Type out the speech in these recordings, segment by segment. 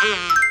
CoComelon!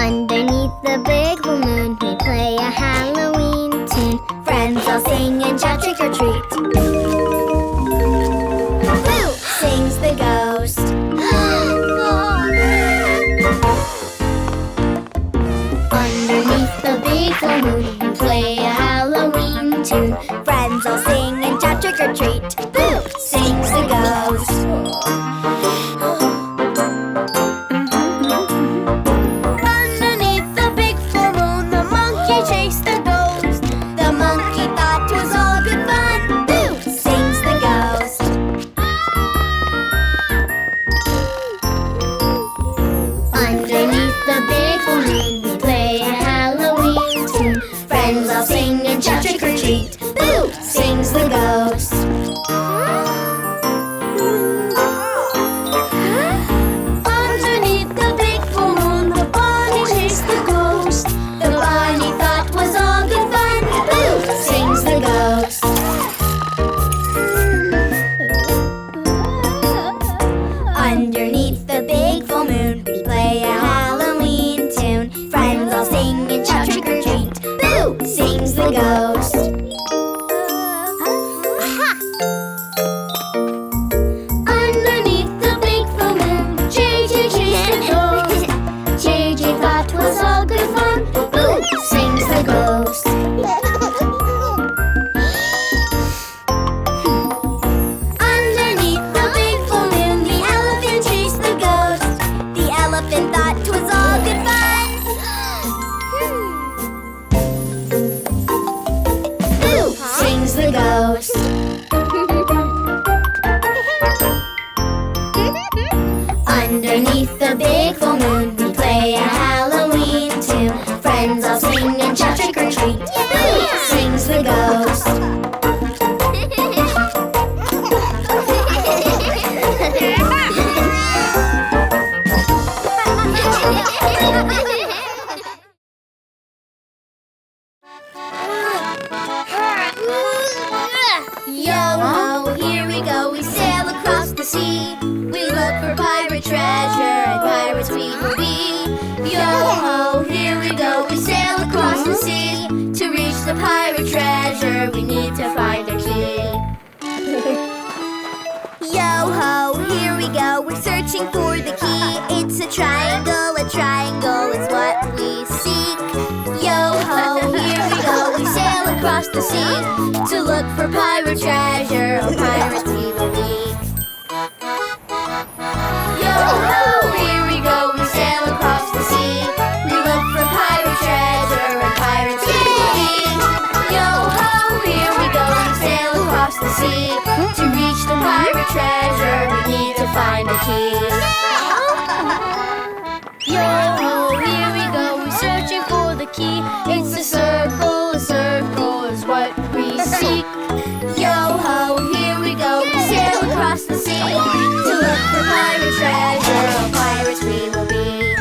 Underneath the big full moon, we play a Halloween tune. Friends all sing and shout trick or treat. Boo! Sings the ghost. Underneath the big full moon, we play a Halloween tune. Friends all sing and shout trick or treat. Boo! Sings the ghost. Underneath the big full moon, we play a Halloween tune. Friends all sing and shout trick or treat. Boo! Sings the ghost. Yo-ho, here we go, we sail across the sea. We look for pirate treasure, and pirates we will be. Yo-ho, here we go, we sail across the sea. To reach the pirate treasure, we need to find a key. Yo-ho, here we go, we're searching for the key. It's a triangle is what we seek. Yo-ho, here we go, we sail across the sea. To look for pirate treasure, oh pirates we will be. Yo-ho, here we go, we sail across the sea. We look for pirate treasure, and pirates we will be. Yo-ho, here we go, we sail across the sea. To reach the pirate treasure, we need to find a key. Yo-ho, here we go, we're searching for the key. It's a circle is what we seek. Yo-ho, here we go, we sail across the sea. To look for pirate treasure, oh pirates we will be.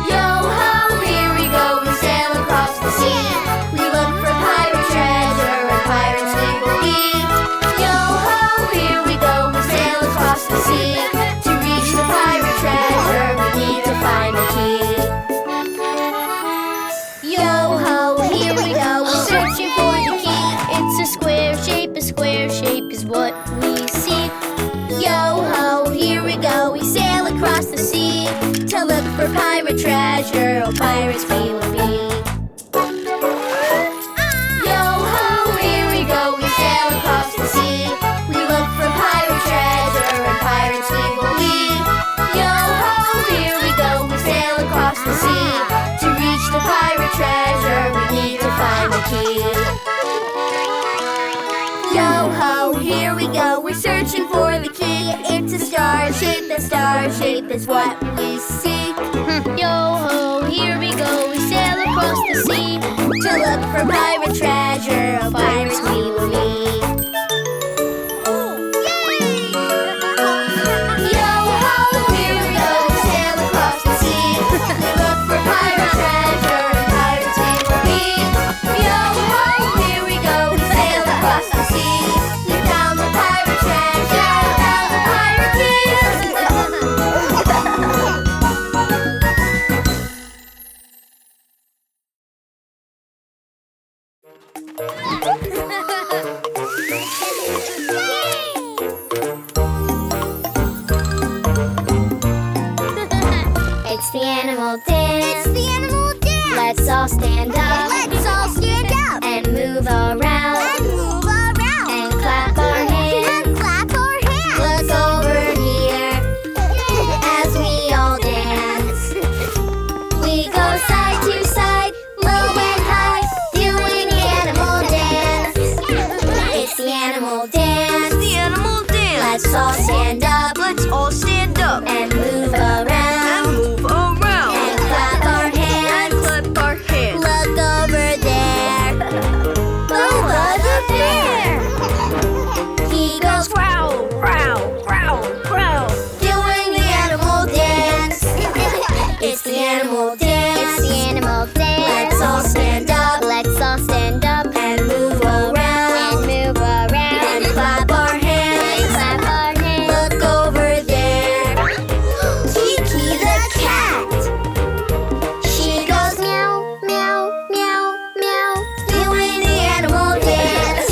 Yo-ho, here we go, we sail across the sea. We look for pirate treasure, and pirates we will be. Yo-ho, here we go, we sail across the sea. To reach the pirate treasure, we need to find a key. Yo-ho, here we go, we're searching for the key. It's a square shape is what we seek. Yo-ho, here we go, we sail across the sea. To look for pirate treasure, oh pirates we will be. Yo-ho, here we go, we sail across the sea. We look for pirate treasure, and pirates we will be. Yo-ho, here we go, we sail across the sea. To reach the pirate treasure, we need to find the key. Yo-ho, here we go, we're searching for the key. It's a star shape is what we seek. Yo-ho, here we go, we sail across the sea. To look for pirate treasure, oh pirates we will be. Yo-ho, animal dance. It's the animal dance. Let's all stand up. Let's all stand up. And move around. And move around. And clap our hands. And clap our hands. Look over here as we all dance. We go side to side, low and high, doing the animal dance. It's the animal dance. It's the animal dance. Let's all stand up. Let's all stand up. And move around. And move around. And clap our hands. And clap our hands. Look over there. Bubba the bear. He goes growl, growl, growl, growl, doing the animal dance. It's the animal dance. It's the animal dance. Let's all stand up. Let's all stand up. And move around. And move around. And clap our And hands. clap our hands. Look over there. Kiki the cat. She goes Meow, meow, meow, meow. doing the animal dance.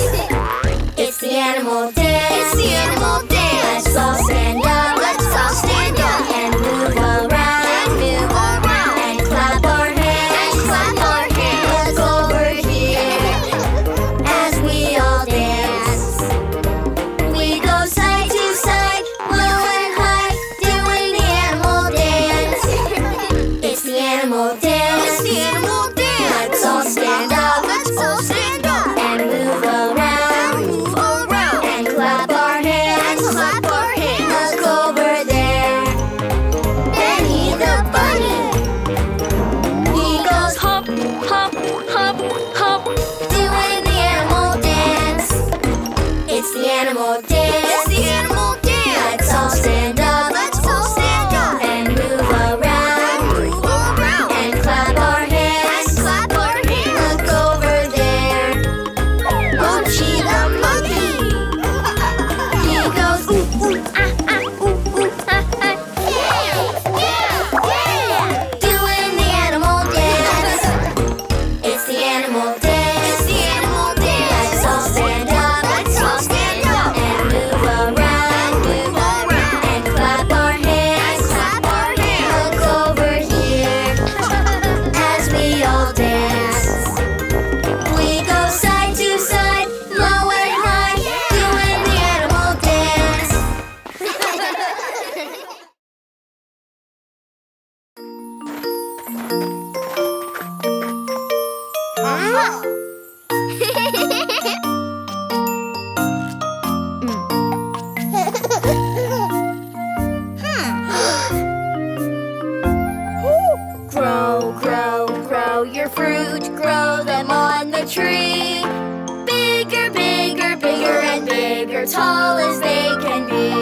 It's the animal dance. It's the animal dance. Let's all stand up. Let's all stand up. And move around. And move around. And clap our hands. And clap our hands. Look over here as we all dance. We go side to side, low and high, doing the animal dance. It's the animal dance. It's the animal dance. Let's all stand up. Let's all stand up. And move around. And move around. And clap our hands. And clap our hands. Look over there. Benny the bunny. He goes hop, hop, hop, hop, doing the animal dance. It's the animal dance. It's the animal dance. Let's all stand up. Let's all stand up. And move around. And move around. And clap our hands. And clap our hands. Look over there. Mochi the monkey. He goes ooh, ooh, ah, ah, ooh, ooh, ah, ah. Doing the animal dance. It's the animal dance. It's the animal dance. Let's all stand up. Let's all stand up. And move around. Move around. And clap our hands. And clap our hands. Look over here as we all dance. We go side to side, low and high, doing the animal dance. Grow, grow, grow your fruit, grow them on the tree. Bigger, bigger, bigger and bigger, tall as they can be.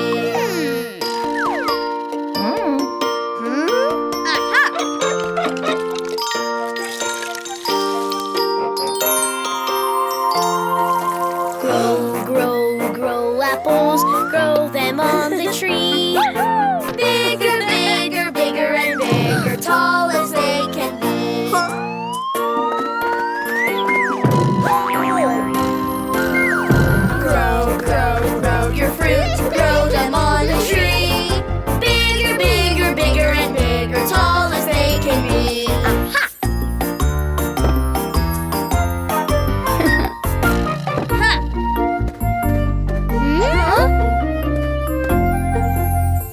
Grow, grow, grow apples, grow them on the tree. Bigger, bigger, bigger and bigger, tall as they can be. Grow, grow, grow your fruit, grow them on the tree. Bigger, bigger, bigger and bigger, tall as they can be.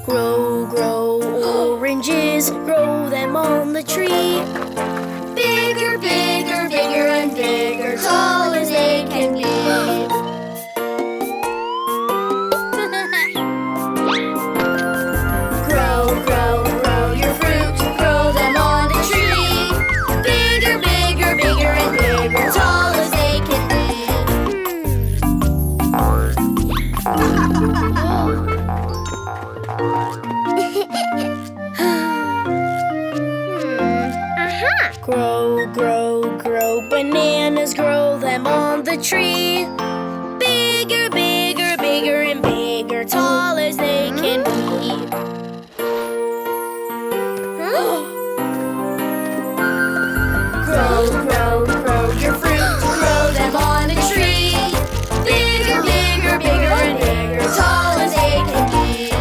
Grow, grow oranges, grow them on the tree. Bigger, bigger, bigger and bigger, tall as they can be. Grow, grow, grow your fruit, grow them on the tree. Bigger, bigger, bigger and bigger, tall as they can Grow, grow, grow bananas, grow them on the tree. Bigger, bigger, bigger and bigger, tall as they can be. Grow, grow, grow your fruit, grow them on a tree. Bigger, bigger, bigger and bigger, tall as they can be.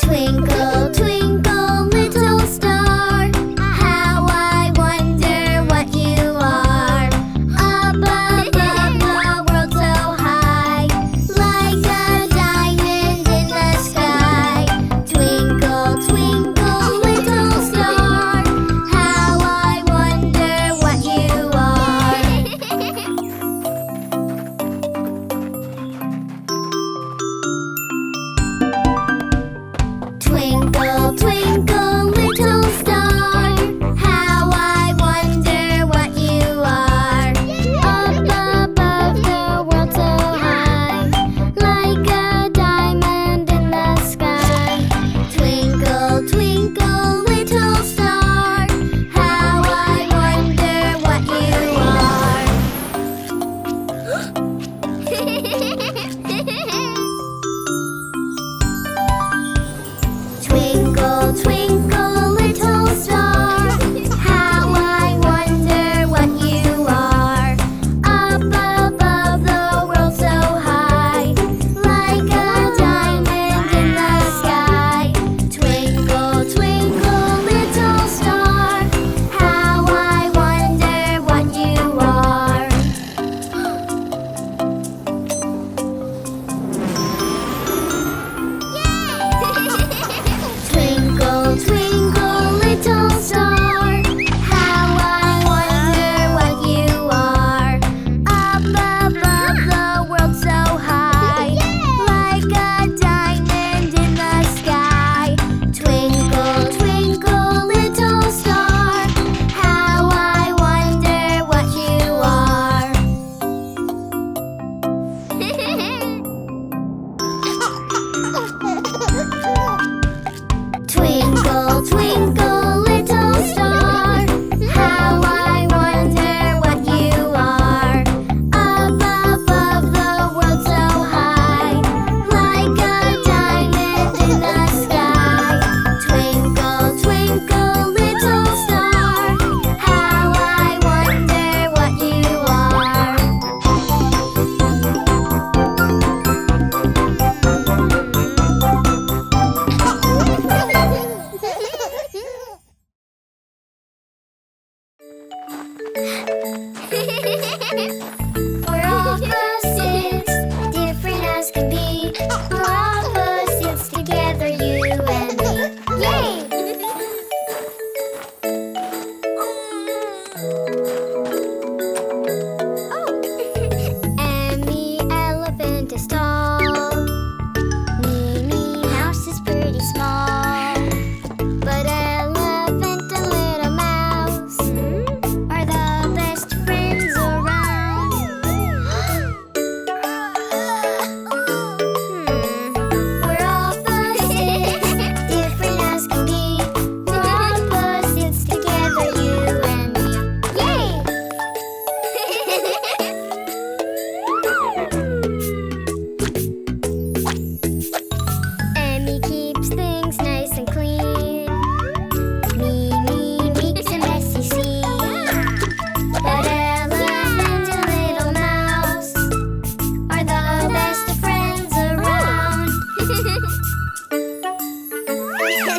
Twinkle, twinkle, little star, how I wonder what you are. Up above the world so high, like a diamond in the sky. Twinkle, twinkle, little star, how I wonder what you are. Twinkle, twinkle, little star, how I wonder what you are. Up above the world so high, like a diamond in the sky. Twinkle, twinkle, little star, how I wonder what you are. Twinkle, twinkle, little star, how I wonder what you are. Up above the world so high, like a diamond in the sky. Twinkle, twinkle, little star, how I wonder what you are. Twinkle, twinkle, little star, how I wonder what you are. Up above the world so high, like a diamond in the sky. Twinkle, twinkle, little star, how I wonder what you are. Twinkle, twinkle, little star, how I wonder what you are. Up above the world so high, like a diamond in the sky. Twinkle, twinkle, little star, how I wonder what you are.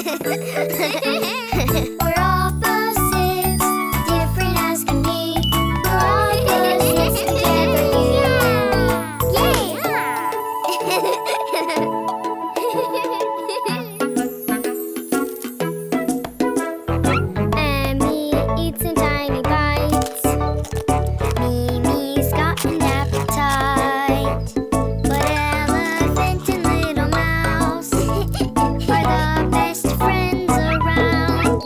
We're opposites, different as can be. We're opposites together, you and me. Emmy eats in tiny bites. Mimi's got an appetite. But elephant and little mouse are the best friends around.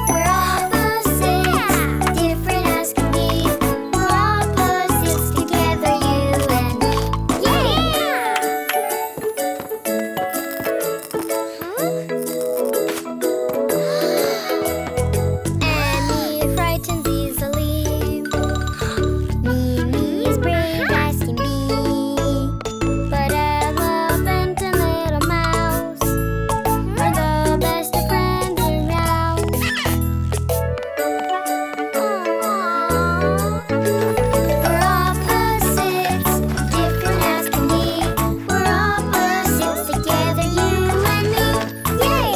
We're opposites, different as can be. We're opposites together, you and me. Emmy frightens easily. Mimi's brave as can be. But elephant and little mouse are the best of friends around. We're opposites, different as can be. We're opposites together, you and me. Yay!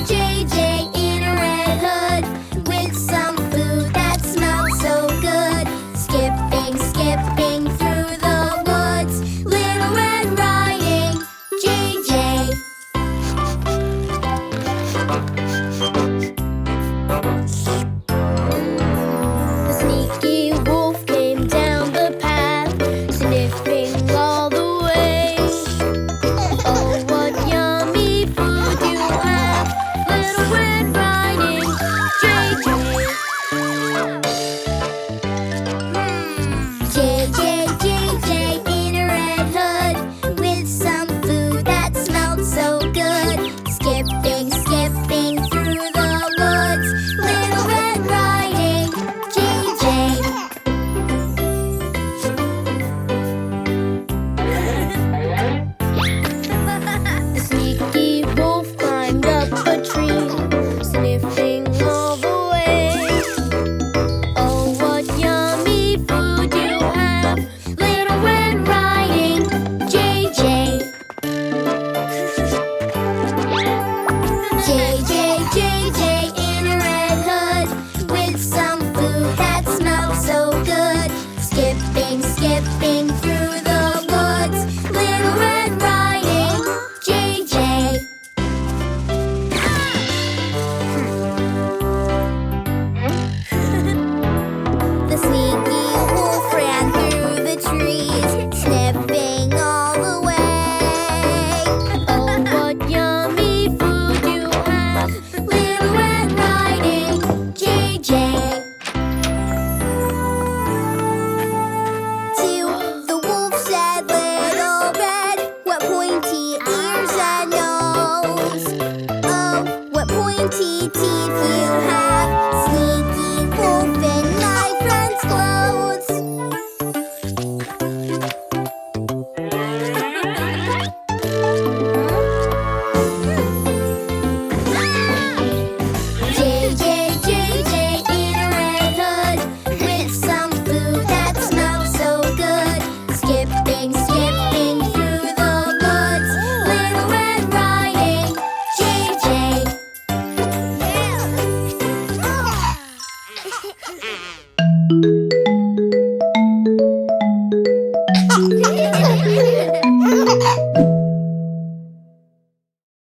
JJ in a red hood with some food that smells so good. Skipping, skipping through the woods. Little Red Riding JJ. The sneaky wolf came down the path, sniffing all the way. Oh, what yummy food you have, Little Red Riding JJ. JJ in a red hood with some food that smelled so good. Skipping, skipping through the woods. Little Red Riding JJ. The sneaky wolf climbed up a tree, sniffing all the way. Oh, what yummy food you have, Little Red Riding JJ. JJ in a red hood with some food that smells so good. Skipping, skipping through